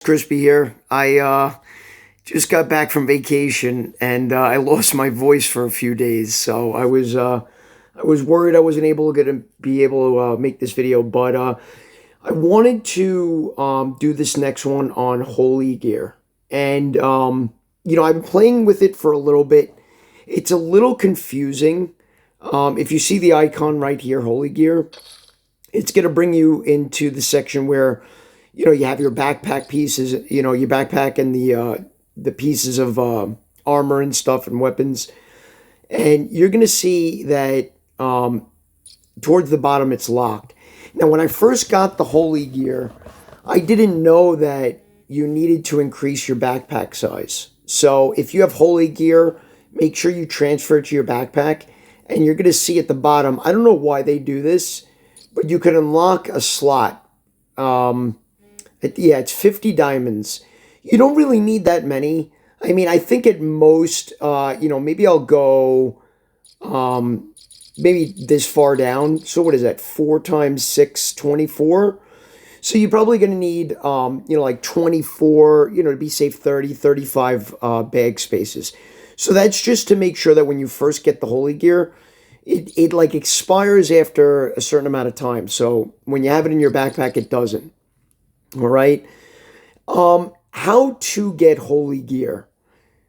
Crispy here. I just got back from vacation and I lost my voice for a few days, so I was worried I wasn't be able to make this video, but I wanted to do this next one on Holy Gear, and I've been playing with it for a little bit. It's a little confusing. If you see the icon right here, Holy Gear, it's going to bring you into the section where you have your backpack pieces, your backpack and the pieces of armor and stuff and weapons. And you're going to see that towards the bottom it's locked. Now, when I first got the Holy Gear, I didn't know that you needed to increase your backpack size. So if you have Holy Gear, make sure you transfer it to your backpack. And you're going to see at the bottom, I don't know why they do this, but you can unlock a slot. It's 50 diamonds. You don't really need that many. I mean, I think at most, maybe I'll go maybe this far down. So what is that? 4 times 6, 24. So you're probably going to need, like 24, to be safe, 30, 35 bag spaces. So that's just to make sure that when you first get the Holy Gear, it like expires after a certain amount of time. So when you have it in your backpack, it doesn't. All right. How to get Holy Gear.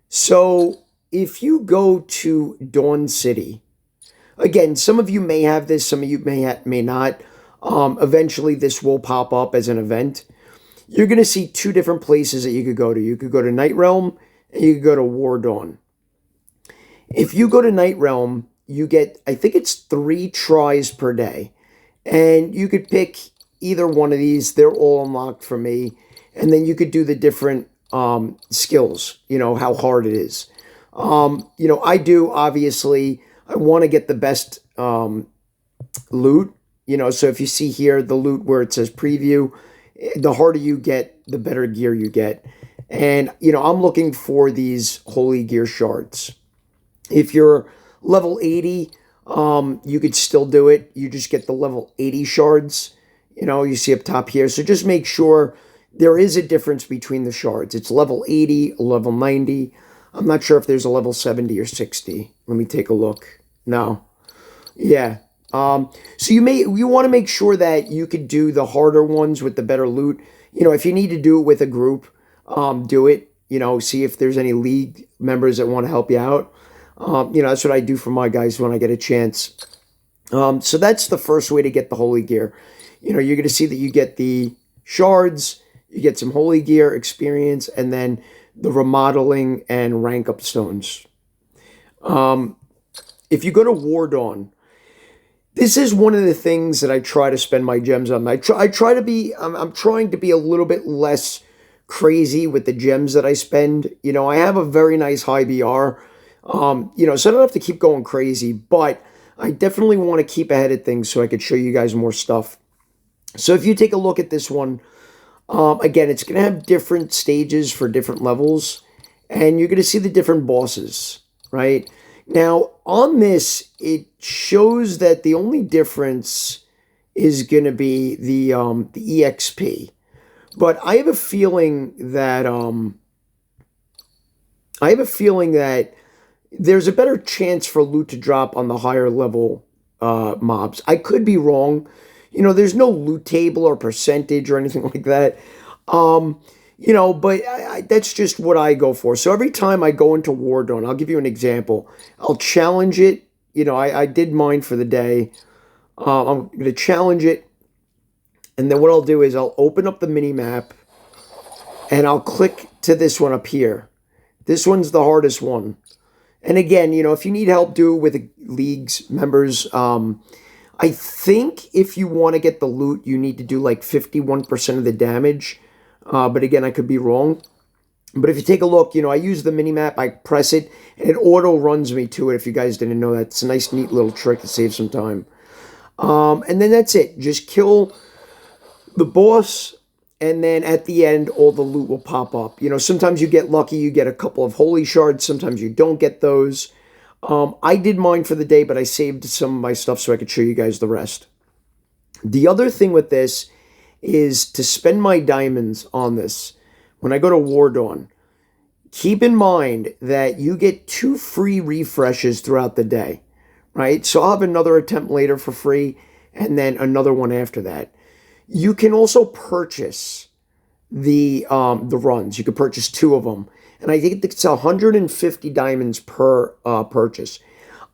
So if you go to Dawn City, again, some of you may have this, some of you may not. Eventually this will pop up as an event. You're going to see 2 different places that you could go to. You could go to Night Realm and you could go to War Dawn. If you go to Night Realm, you get, I think it's 3 tries per day. And you could pick either one of these. They're all unlocked for me. And then you could do the different skills, how hard it is. I do, obviously, I want to get the best loot. So if you see here, the loot where it says preview, the harder you get, the better gear you get. And, I'm looking for these Holy Gear shards. If you're level 80, you could still do it. You just get the level 80 shards, you see up top here. So just make sure there is a difference between the shards. It's level 80, level 90. I'm not sure if there's a level 70 or 60. Let me take a look. No. Yeah. So you want to make sure that you could do the harder ones with the better loot. If you need to do it with a group, do it. See if there's any league members that want to help you out. That's what I do for my guys when I get a chance. So that's the first way to get the Holy Gear. You're going to see that you get the shards, you get some Holy Gear experience, and then the remodeling and rank up stones. If you go to War Dawn, this is one of the things that I try to spend my gems on. I'm trying to be a little bit less crazy with the gems that I spend. I have a very nice high BR. So I don't have to keep going crazy, but I definitely want to keep ahead of things so I could show you guys more stuff. So if you take a look at this one, again, it's going to have different stages for different levels, and you're going to see the different bosses, right? Now, on this, it shows that the only difference is going to be the EXP. But I have a feeling that there's a better chance for loot to drop on the higher level mobs. I could be wrong. There's no loot table or percentage or anything like that. But that's just what I go for. So every time I go into War Dawn, I'll give you an example. I'll challenge it. I did mine for the day. I'm going to challenge it. And then what I'll do is I'll open up the mini map and I'll click to this one up here. This one's the hardest one. And again, if you need help, do it with the league's members. I think if you want to get the loot, you need to do like 51% of the damage. But again, I could be wrong. But if you take a look, I use the mini-map, I press it, and it auto-runs me to it, if you guys didn't know that. It's a nice, neat little trick to save some time. And then that's it. Just kill the boss, and then at the end, all the loot will pop up. Sometimes you get lucky, you get a couple of holy shards, sometimes you don't get those. I did mine for the day, but I saved some of my stuff so I could show you guys the rest. The other thing with this is to spend my diamonds on this. when I go to War Dawn, keep in mind that you get 2 free refreshes throughout the day, right? So I'll have another attempt later for free and then another one after that. You can also purchase the runs. You can purchase 2 of them. And I think it's 150 diamonds per purchase.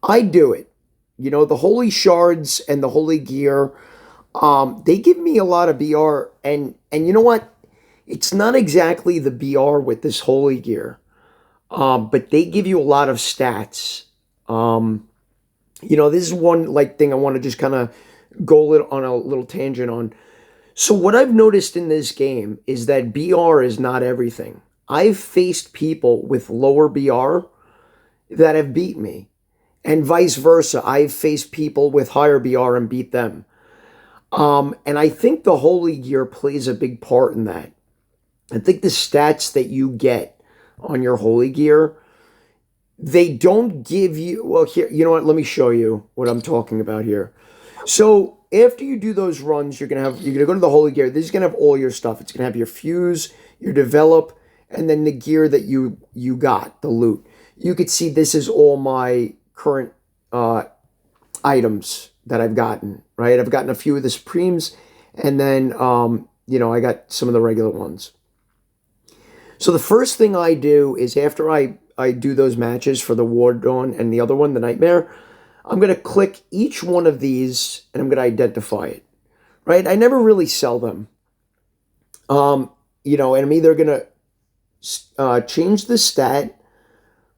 I do it. You know, the Holy Shards and the Holy Gear, they give me a lot of BR. And you know what? It's not exactly the BR with this Holy Gear, but they give you a lot of stats. You know, this is one like thing I want to just kind of go on a little tangent on. So what I've noticed in this game is that BR is not everything. I've faced people with lower BR that have beat me, and vice versa. I've faced people with higher BR and beat them. And I think the Holy Gear plays a big part in that. I think the stats that you get on your Holy Gear, they don't give you, well, here, you know what? Let me show you what I'm talking about here. So after you do those runs, you're gonna go to the Holy Gear. This is gonna have all your stuff. It's gonna have your fuse, your develop, and then the gear that you got, the loot. You could see this is all my current items that I've gotten, right? I've gotten a few of the Supremes, and then you know, I got some of the regular ones. So the first thing I do is after I do those matches for the War Dawn and the other one, the Nightmare, I'm going to click each one of these and I'm going to identify it, right? I never really sell them. You know, and I'm either going to change the stat,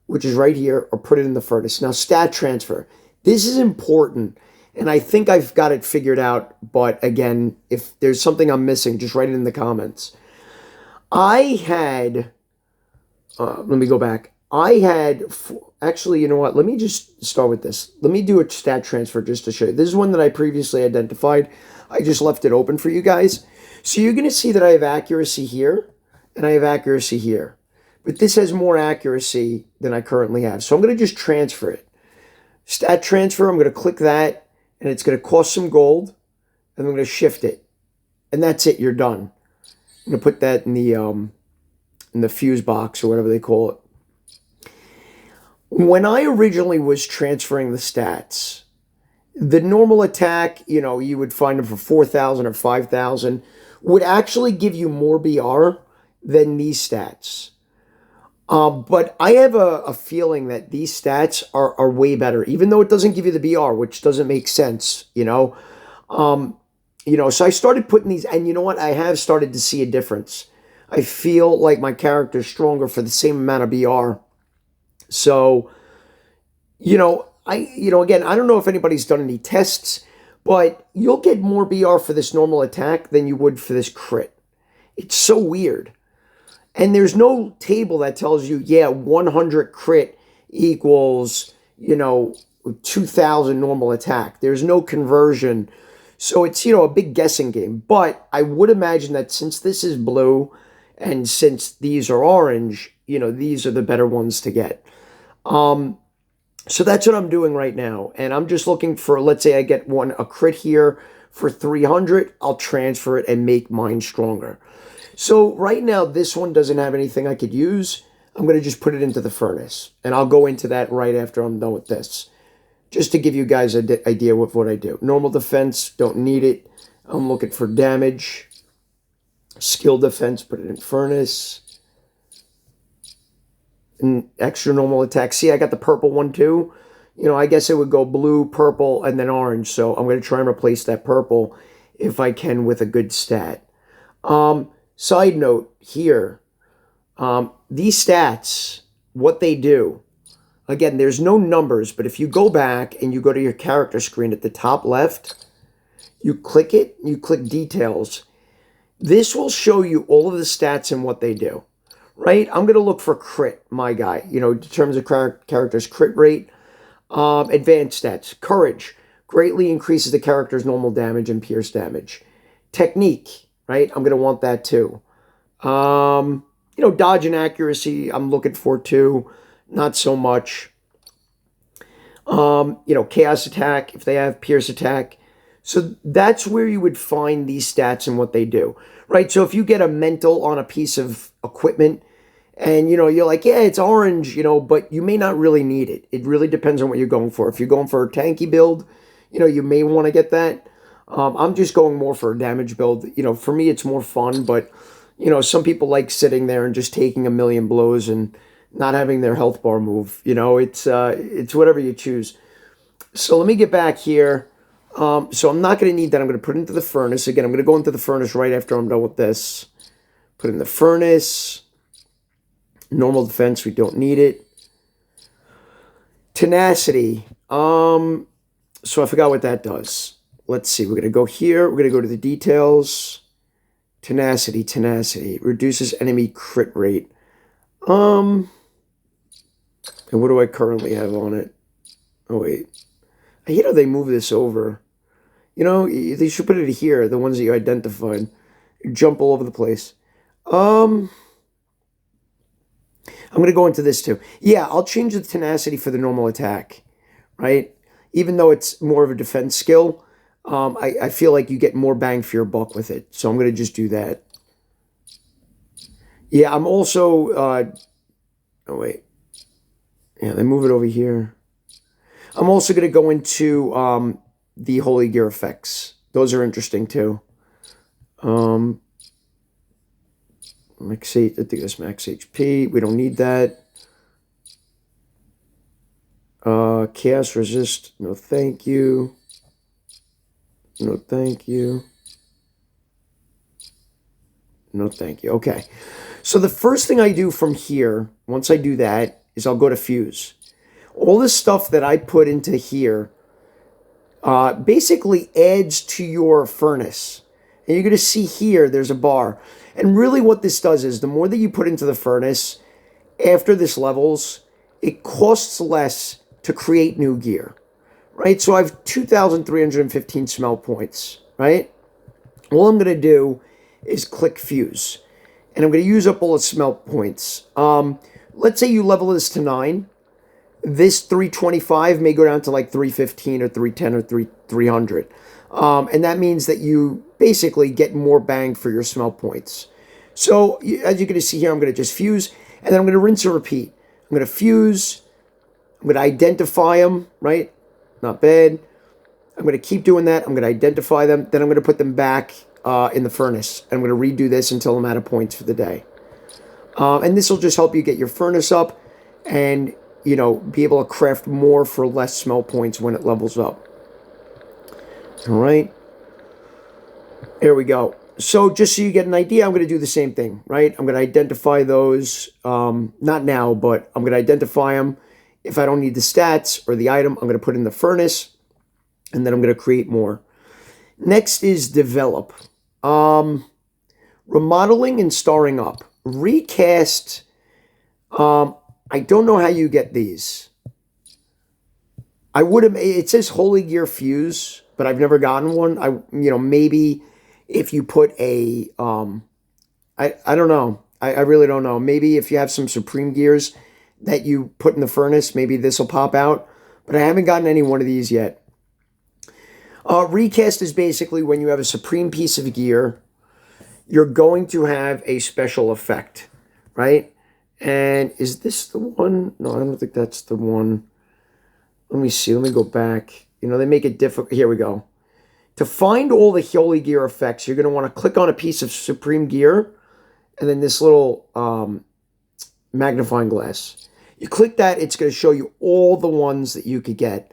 which is right here, or put it in the furnace. Now, stat transfer. This is important, and I think I've got it figured out, but again, if there's something I'm missing, just write it in the comments. I had, let me go back. I had, actually, you know what? Let me just start with this. Let me do a stat transfer just to show you. This is one that I previously identified. I just left it open for you guys. So you're going to see that I have accuracy here, and I have accuracy here. But this has more accuracy than I currently have. So I'm going to just transfer it. Stat transfer, I'm going to click that, and it's going to cost some gold, and I'm going to shift it. And that's it, you're done. I'm going to put that in the fuse box or whatever they call it. When I originally was transferring the stats, the normal attack, you know, you would find them for 4,000 or 5,000, would actually give you more BR than these stats. But I have a feeling that these stats are way better, even though it doesn't give you the BR, which doesn't make sense, you know. You know, so I started putting these, and you know what? I have started to see a difference. I feel like my character is stronger for the same amount of BR. So, you know, again, I don't know if anybody's done any tests, but you'll get more BR for this normal attack than you would for this crit. It's so weird. And there's no table that tells you, yeah, 100 crit equals, you know, 2,000 normal attack. There's no conversion. So it's, you know, a big guessing game. But I would imagine that since this is blue and since these are orange, you know, these are the better ones to get. So that's what I'm doing right now. And I'm just looking for, let's say I get a crit here for 300. I'll transfer it and make mine stronger. So right now, this one doesn't have anything I could use. I'm going to just put it into the furnace. And I'll go into that right after I'm done with this. Just to give you guys an idea of what I do. Normal defense, don't need it. I'm looking for damage. Skill defense, put it in furnace. And extra normal attack. See, I got the purple one too. You know, I guess it would go blue, purple, and then orange. So I'm going to try and replace that purple if I can with a good stat. Side note here. These stats, what they do. Again, there's no numbers, but if you go back and you go to your character screen at the top left, you click it, you click details. This will show you all of the stats and what they do, right? I'm going to look for crit, my guy, you know, in terms of character's crit rate. Advanced stats, courage, greatly increases the character's normal damage and pierce damage. Technique, right? I'm going to want that too. You know, dodge and accuracy, I'm looking for too. Not so much. You know, chaos attack, if they have pierce attack. So that's where you would find these stats and what they do, right? So if you get a mental on a piece of equipment and, you're like, yeah, it's orange, but you may not really need it. It really depends on what you're going for. If you're going for a tanky build, you may want to get that. I'm just going more for a damage build. For me, it's more fun, but, some people like sitting there and just taking a million blows and not having their health bar move. It's whatever you choose. So let me get back here. So I'm not going to need that. I'm going to put it into the furnace. Again, I'm going to go into the furnace right after I'm done with this. Put in the furnace. Normal defense, we don't need it. Tenacity. So I forgot what that does. Let's see. We're going to go here. We're going to go to the details. Tenacity. Reduces enemy crit rate. And what do I currently have on it? Oh, wait. I hate how they move this over. They should put it here, the ones that you identified. Jump all over the place. I'm going to go into this too. Yeah, I'll change the tenacity for the normal attack, right? Even though it's more of a defense skill, I feel like you get more bang for your buck with it. So I'm going to just do that. Yeah, I'm also... oh, wait. Yeah, they move it over here. I'm also going to go into the Holy Gear effects. Those are interesting too. Max, I think that's max HP. We don't need that. Chaos resist. No, thank you. No, thank you. No, thank you. Okay. So the first thing I do from here, once I do that, is I'll go to fuse. All the stuff that I put into here basically adds to your furnace. And you're going to see here, there's a bar. And really what this does is the more that you put into the furnace, after this levels, it costs less to create new gear, right? So I have 2,315 smell points, right? All I'm going to do is click fuse. And I'm going to use up all the smell points. Let's say you level this to 9. This 325 may go down to like 315 or 310 or 300. And that means that you basically get more bang for your smell points. So as you're going to see here, I'm going to just fuse, and then I'm going to rinse and repeat. I'm going to fuse. I'm going to identify them, right? Not bad. I'm going to keep doing that. I'm going to identify them. Then I'm going to put them back in the furnace. I'm going to redo this until I'm out of points for the day. And this will just help you get your furnace up and, be able to craft more for less smell points when it levels up. All right. There we go. So just so you get an idea, I'm going to do the same thing, right? I'm going to identify those, not now, but I'm going to identify them. If I don't need the stats or the item, I'm going to put in the furnace, and then I'm going to create more. Next is develop. Remodeling and starring up. Recast, I don't know how you get these. I would have, it says Holy Gear Fuse, but I've never gotten one. Maybe if you put a, I don't know. I really don't know. Maybe if you have some Supreme Gears that you put in the furnace, maybe this will pop out. But I haven't gotten any one of these yet. Recast is basically when you have a Supreme piece of gear, you're going to have a special effect, right? And is this the one? No, I don't think that's the one. Let me see. Let me go back. They make it difficult. Here we go. To find all the Holy Gear effects, you're going to want to click on a piece of Supreme Gear and then this little magnifying glass. You click that, it's going to show you all the ones that you could get.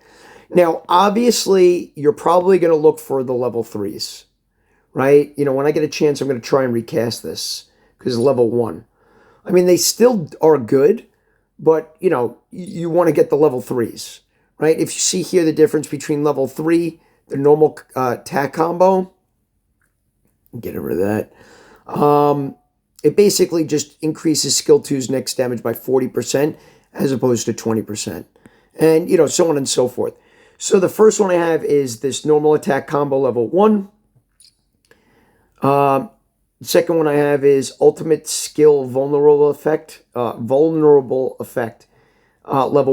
Now, obviously, you're probably going to look for the level 3s, right? When I get a chance, I'm going to try and recast this because it's level 1. I mean, they still are good, but, you want to get the level 3s, right? If you see here the difference between level 3, the normal attack combo, get rid of that. It basically just increases skill 2's next damage by 40% as opposed to 20%. And, so on and so forth. So the first one I have is this normal attack combo level 1. Second one I have is ultimate skill vulnerable effect. Level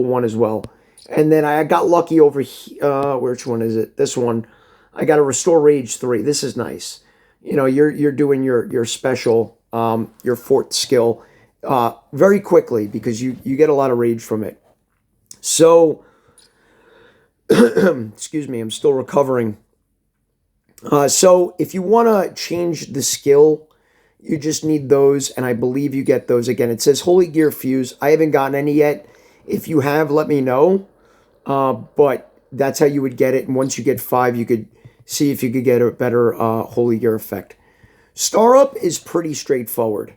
1 as well. And then I got lucky over here. Which one is it? This one. I got a Restore Rage 3. This is nice. You're doing your special, your fort skill very quickly because you get a lot of rage from it. So, excuse me, I'm still recovering. So if you want to change the skill, you just need those, and I believe you get those again. It says Holy Gear Fuse. I haven't gotten any yet. If you have, let me know. But that's how you would get it. And once you get 5, you could see if you could get a better Holy Gear effect. Star Up is pretty straightforward.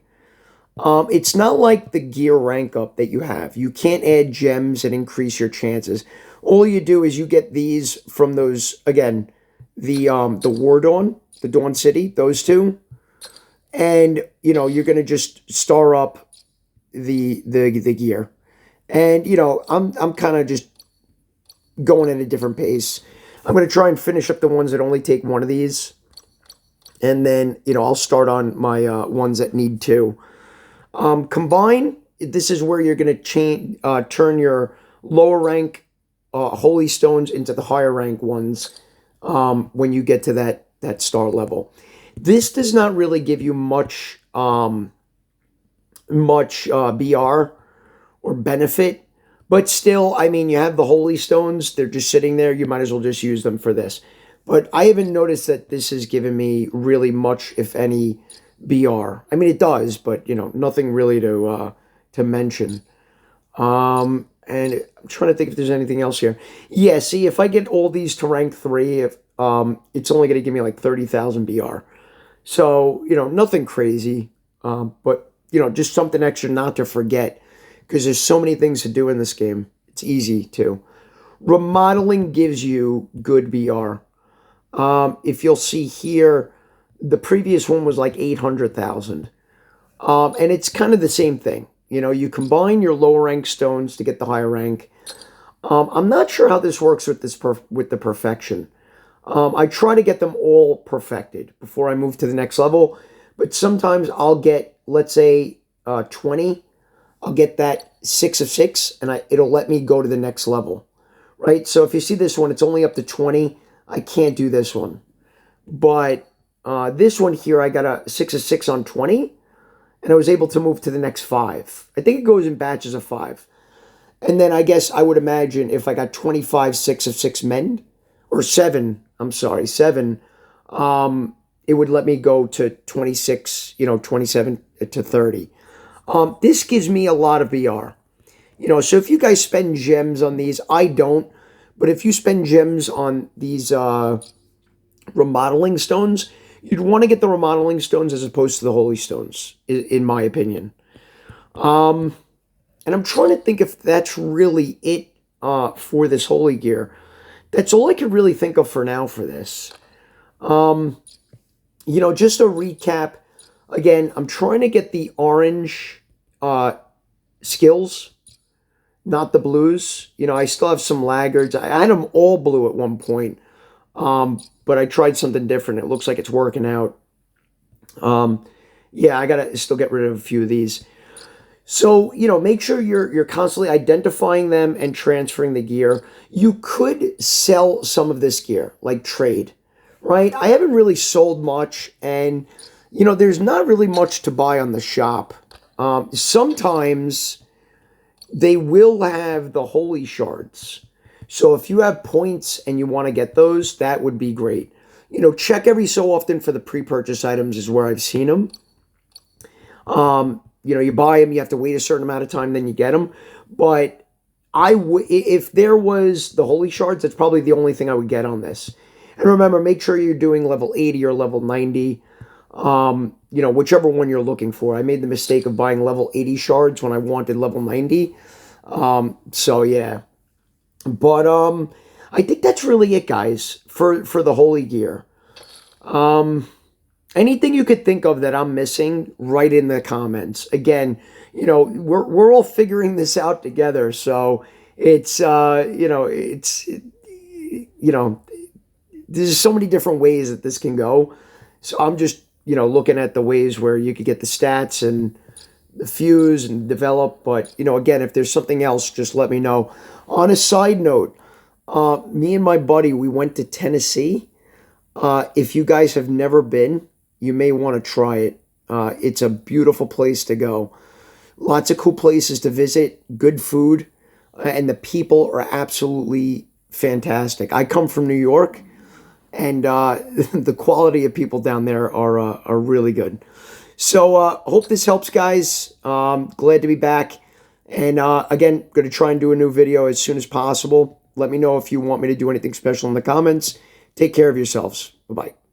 It's not like the gear rank up that you have. You can't add gems and increase your chances. All you do is you get these from those, again, the War Dawn, the Dawn City, those two. And, you're going to just star up the gear. And, I'm kind of just going at a different pace. I'm going to try and finish up the ones that only take one of these. And then, I'll start on my ones that need 2. Combine, this is where you're going to turn your lower rank Holy Stones into the higher rank ones when you get to that star level. This does not really give you much BR or benefit, but still, I mean, you have the Holy Stones. They're just sitting there. You might as well just use them for this. But I haven't noticed that this has given me really much, if any, BR. I mean, it does, but, nothing really to mention. And I'm trying to think if there's anything else here. Yeah, see, if I get all these to rank 3, it's only going to give me like 30,000 BR. So, nothing crazy, but, just something extra not to forget because there's so many things to do in this game. It's easy to. Remodeling gives you good BR. If you'll see here, the previous one was like 800,000. And it's kind of the same thing. You combine your lower rank stones to get the higher rank. I'm not sure how this works with with the perfection. I try to get them all perfected before I move to the next level, but sometimes I'll get, let's say, 20. I'll get that 6 of 6, and it'll let me go to the next level, right? So if you see this one, it's only up to 20. I can't do this one. But this one here, I got a 6 of 6 on 20, and I was able to move to the next 5. I think it goes in batches of 5. And then I guess I would imagine if I got 25 6 of 6 mend, or 7, I'm sorry, 7, it would let me go to 26, 27 to 30. This gives me a lot of BR. So if you guys spend gems on these, I don't, but if you spend gems on these remodeling stones, you'd want to get the remodeling stones as opposed to the holy stones, in my opinion. And I'm trying to think if that's really it for this holy gear. That's all I could really think of for now for this. Just a recap. Again, I'm trying to get the orange skills, not the blues. I still have some laggards. I had them all blue at one point, but I tried something different. It looks like it's working out. Yeah, I got to still get rid of a few of these. So, make sure you're constantly identifying them and transferring the gear. You could sell some of this gear, like trade, right? I haven't really sold much, and, there's not really much to buy on the shop. Sometimes they will have the holy shards. So if you have points and you want to get those, that would be great. Check every so often for the pre-purchase items is where I've seen them. You buy them, you have to wait a certain amount of time, then you get them. But if there was the holy shards, that's probably the only thing I would get on this. And remember, make sure you're doing level 80 or level 90. Whichever one you're looking for. I made the mistake of buying level 80 shards when I wanted level 90. So yeah. But I think that's really it, guys, for the holy gear. Anything you could think of that I'm missing, write in the comments. Again, we're all figuring this out together, so it's there's so many different ways that this can go. So I'm just looking at the ways where you could get the stats and the fuse and develop. But again, if there's something else, just let me know. On a side note, me and my buddy, we went to Tennessee If you guys have never been, you may want to try it. It's a beautiful place to go. Lots of cool places to visit, good food, and the people are absolutely fantastic. I come from New York, and the quality of people down there are really good. So hope this helps, guys. Glad to be back. And again, going to try and do a new video as soon as possible. Let me know if you want me to do anything special in the comments. Take care of yourselves. Bye-bye.